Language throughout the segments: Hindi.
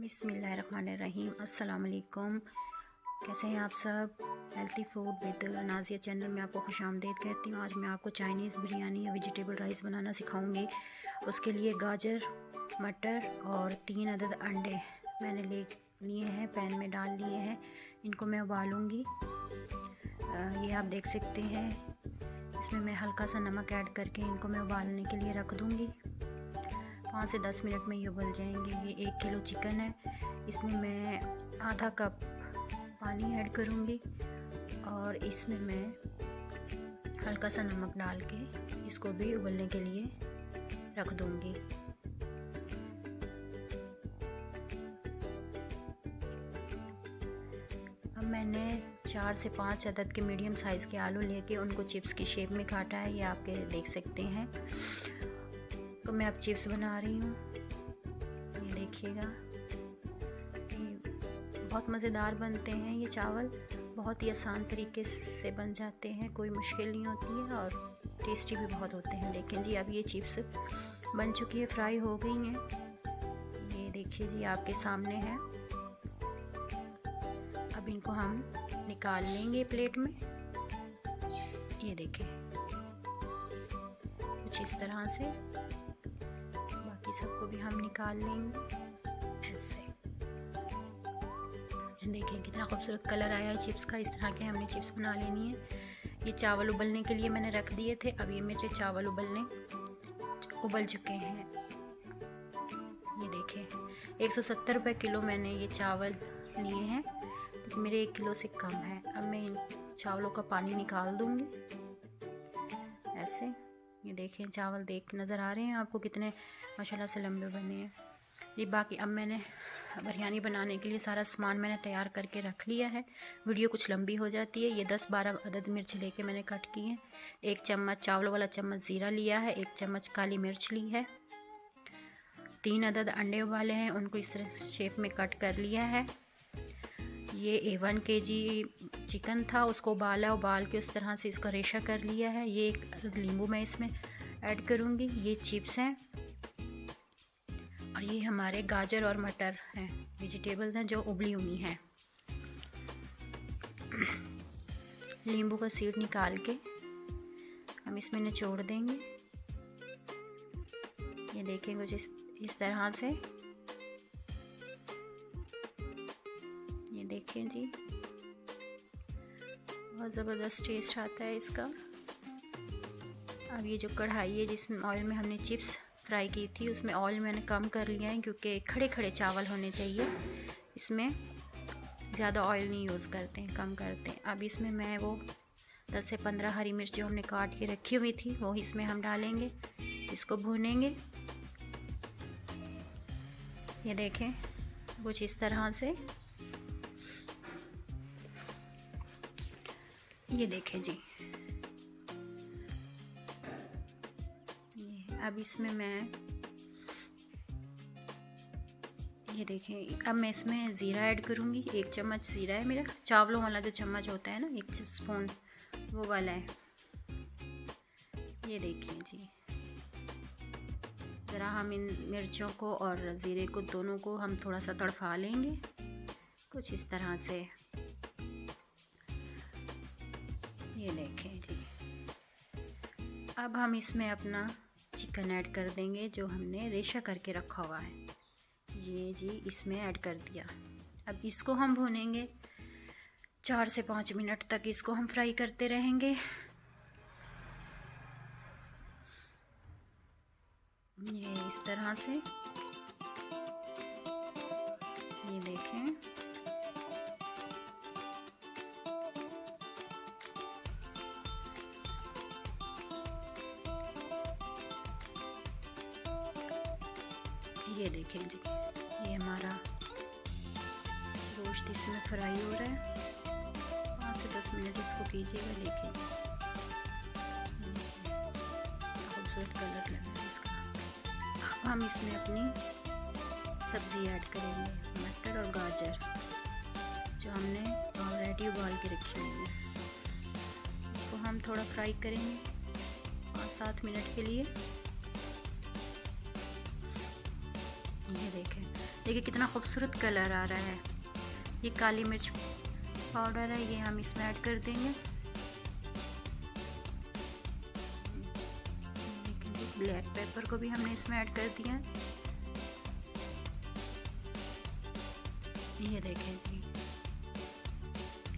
बिस्मिल्लाहिर्रहमानिर्रहीम। अस्सलाम वालेकुम। कैसे हैं आप सब? Healthy food with Nazia channel में आपको खुशामदीद कहती हूँ। आज मैं आपको चाइनीज़ बिरयानी या वेजिटेबल राइस बनाना सिखाऊंगी। उसके लिए गाजर, मटर और 3 अदद अंडे मैंने लिए हैं, पैन में डाल लिए हैं। इनको मैं उबालूँगी। ये आप देख सकते हैं। इसमें मैं हल्का सा नमक ऐड करके इनको मैं उबालने के लिए रख दूँगी। 5 से 10 मिनट में ये उबल जाएंगे। ये 1 किलो चिकन है। इसमें मैं आधा कप पानी ऐड करूँगी और इसमें मैं हल्का सा नमक डाल के इसको भी उबलने के लिए रख दूँगी। अब मैंने 4 से 5 अदद के मीडियम साइज़ के आलू लेके उनको चिप्स की शेप में काटा है। ये आप देख सकते हैं। तो मैं अब चिप्स बना रही हूँ। ये देखिएगा, बहुत मज़ेदार बनते हैं। ये चावल बहुत ही आसान तरीके से बन जाते हैं, कोई मुश्किल नहीं होती है और टेस्टी भी बहुत होते हैं। देखें जी, अब ये चिप्स बन चुकी है, फ्राई हो गई हैं। ये देखिए जी, आपके सामने है। अब इनको हम निकाल लेंगे प्लेट में। ये देखें, कुछ इस तरह से। बाकी सबको भी हम निकाल लेंगे ऐसे। देखिए कितना खूबसूरत कलर आया है चिप्स का। इस तरह के हमने चिप्स बना लेनी है। ये चावल उबलने के लिए मैंने रख दिए थे। अब ये मेरे चावल उबल चुके हैं। ये देखें, 170 रुपये किलो मैंने ये चावल लिए हैं, तो मेरे 1 किलो से कम है। अब मैं इन चावलों का पानी निकाल दूंगी ऐसे। ये देखें, चावल देख नज़र आ रहे हैं आपको कितने माशाल्लाह से लंबे बने हैं। ये बाकी अब मैंने बिरयानी बनाने के लिए सारा सामान मैंने तैयार करके रख लिया है। वीडियो कुछ लंबी हो जाती है। ये 10-12 अदद मिर्च लेके मैंने कट की हैं। 1 चम्मच चावलों वाला चम्मच ज़ीरा लिया है। 1 चम्मच काली मिर्च ली है। 3 अदद अंडे उबाले हैं, उनको इस तरह शेप में कट कर लिया है। ये 1 kg चिकन था, उसको उबाल के उस तरह से इसका रेशा कर लिया है। ये 1 अदद नींबू मैं इसमें ऐड करूँगी। ये चिप्स हैं और ये हमारे गाजर और मटर हैं, वेजिटेबल्स हैं जो उबली हुई हैं। नींबू का सीड निकाल के हम इसमें निचोड़ देंगे। ये देखें, कुछ इस तरह से। ये देखें जी, बहुत ज़बरदस्त टेस्ट आता है इसका। अब ये जो कढ़ाई है जिसमें ऑयल में हमने चिप्स फ्राई की थी, उसमें ऑयल मैंने कम कर लिया है क्योंकि खड़े खड़े चावल होने चाहिए। इसमें ज़्यादा ऑयल नहीं यूज़ करते हैं, कम करते हैं। अब इसमें मैं वो 10 से 15 हरी मिर्च जो हमने काट के रखी हुई थी वो इसमें हम डालेंगे। इसको भूनेंगे। ये देखें, कुछ इस तरह से। ये देखें जी, अब इसमें मैं ये देखें, अब मैं इसमें ज़ीरा ऐड करूँगी। 1 चम्मच ज़ीरा है मेरा, चावलों वाला जो चम्मच होता है ना, 1 स्पून वो वाला है। ये देखिए जी, ज़रा हम इन मिर्चों को और ज़ीरे को दोनों को हम थोड़ा सा तड़फा लेंगे, कुछ इस तरह से। ये देखें जी, अब हम इसमें अपना चिकन ऐड कर देंगे जो हमने रेशा करके रखा हुआ है। ये जी इसमें ऐड कर दिया। अब इसको हम भूनेंगे 4 से 5 मिनट तक। इसको हम फ्राई करते रहेंगे। ये इस तरह से। ये देखें, ये देखें जी, ये हमारा गोश्त इसमें फ्राई हो रहा है। 5 से 10 मिनट इसको कीजिएगा। देखिए खूबसूरत कलर लग रहा है इसका। अब हम इसमें अपनी सब्ज़ी ऐड करेंगे, मटर और गाजर जो हमने ऑलरेडी उबाल के रखी हुई है। इसको हम थोड़ा फ्राई करेंगे 5-7 मिनट के लिए। ये देखें, देखिए कितना खूबसूरत कलर आ रहा है। ये काली मिर्च पाउडर है, ये हम इसमें ऐड कर देंगे। ब्लैक पेपर को भी हमने इसमें ऐड कर दिया। ये देखें जी,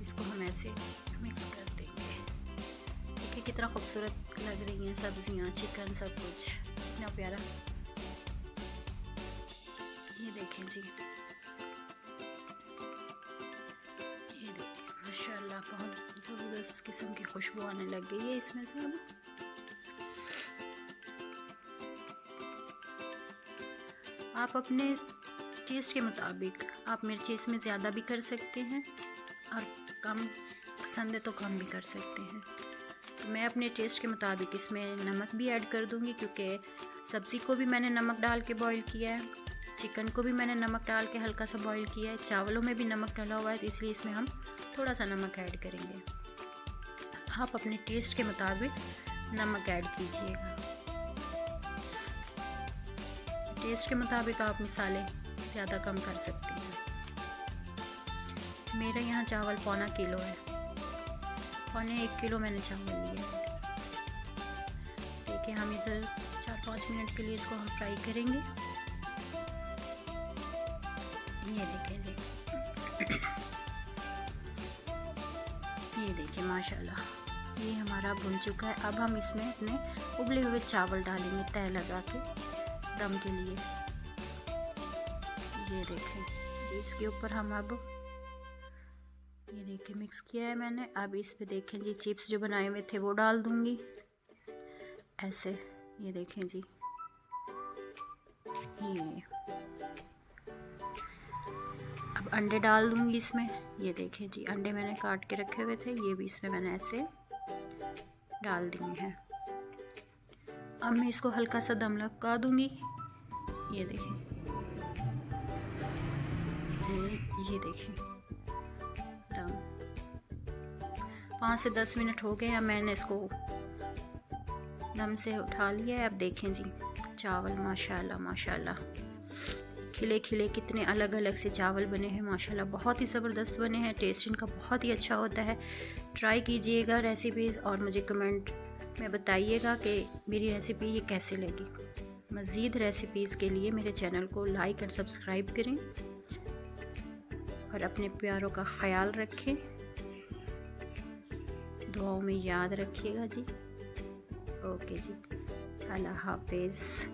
इसको हम ऐसे मिक्स कर देंगे। देखिए कितना खूबसूरत लग रही हैं सब्जियां, चिकन, सब कुछ इतना प्यारा। ये देखें जी, ये देखिए माशाल्लाह बहुत ज़बरदस्त किस्म की खुशबू आने लग गई है इसमें से। अब आप अपने टेस्ट के मुताबिक आप मिर्ची इसमें ज़्यादा भी कर सकते हैं और कम पसंद है तो कम भी कर सकते हैं। तो मैं अपने टेस्ट के मुताबिक इसमें नमक भी ऐड कर दूंगी, क्योंकि सब्ज़ी को भी मैंने नमक डाल के बॉईल किया है, चिकन को भी मैंने नमक डाल के हल्का सा बॉईल किया है, चावलों में भी नमक डाला हुआ है, तो इसलिए इसमें हम थोड़ा सा नमक ऐड करेंगे। आप अपने टेस्ट के मुताबिक नमक ऐड कीजिएगा। टेस्ट के मुताबिक आप मसाले ज़्यादा कम कर सकते हैं। मेरा यहाँ चावल 1.25 किलो है, 1.25 किलो मैंने चावल लिया है। देखिए हम इधर 4-5 मिनट के लिए इसको हम फ्राई करेंगे। ये देखें जी, ये देखिए माशाल्लाह ये हमारा भुन चुका है। अब हम इसमें अपने उबले हुए चावल डालेंगे तय लगा के दम के लिए। ये देखें, इसके ऊपर हम अब ये देखिए मिक्स किया है मैंने। अब इस पे देखें जी चिप्स जो बनाए हुए थे वो डाल दूंगी ऐसे। ये देखें जी, ये अब अंडे डाल दूंगी इसमें। ये देखें जी, अंडे मैंने काट के रखे हुए थे, ये भी इसमें मैंने ऐसे डाल दिए हैं। अब मैं इसको हल्का सा दम लगा दूंगी। ये देखें, ये देखें दम 5 से 10 मिनट हो गए हैं। मैंने इसको दम से उठा लिया है। अब देखें जी चावल माशाल्लाह माशाल्लाह खिले खिले कितने अलग अलग से चावल बने हैं माशाल्लाह, बहुत ही ज़बरदस्त बने हैं। टेस्ट इनका बहुत ही अच्छा होता है। ट्राई कीजिएगा रेसिपीज़ और मुझे कमेंट में बताइएगा कि मेरी रेसिपी ये कैसे लगी। मज़ीद रेसिपीज़ के लिए मेरे चैनल को लाइक और सब्सक्राइब करें और अपने प्यारों का ख्याल रखें। दुआओं में याद रखिएगा जी। ओके जी, अल्लाह हाफिज़।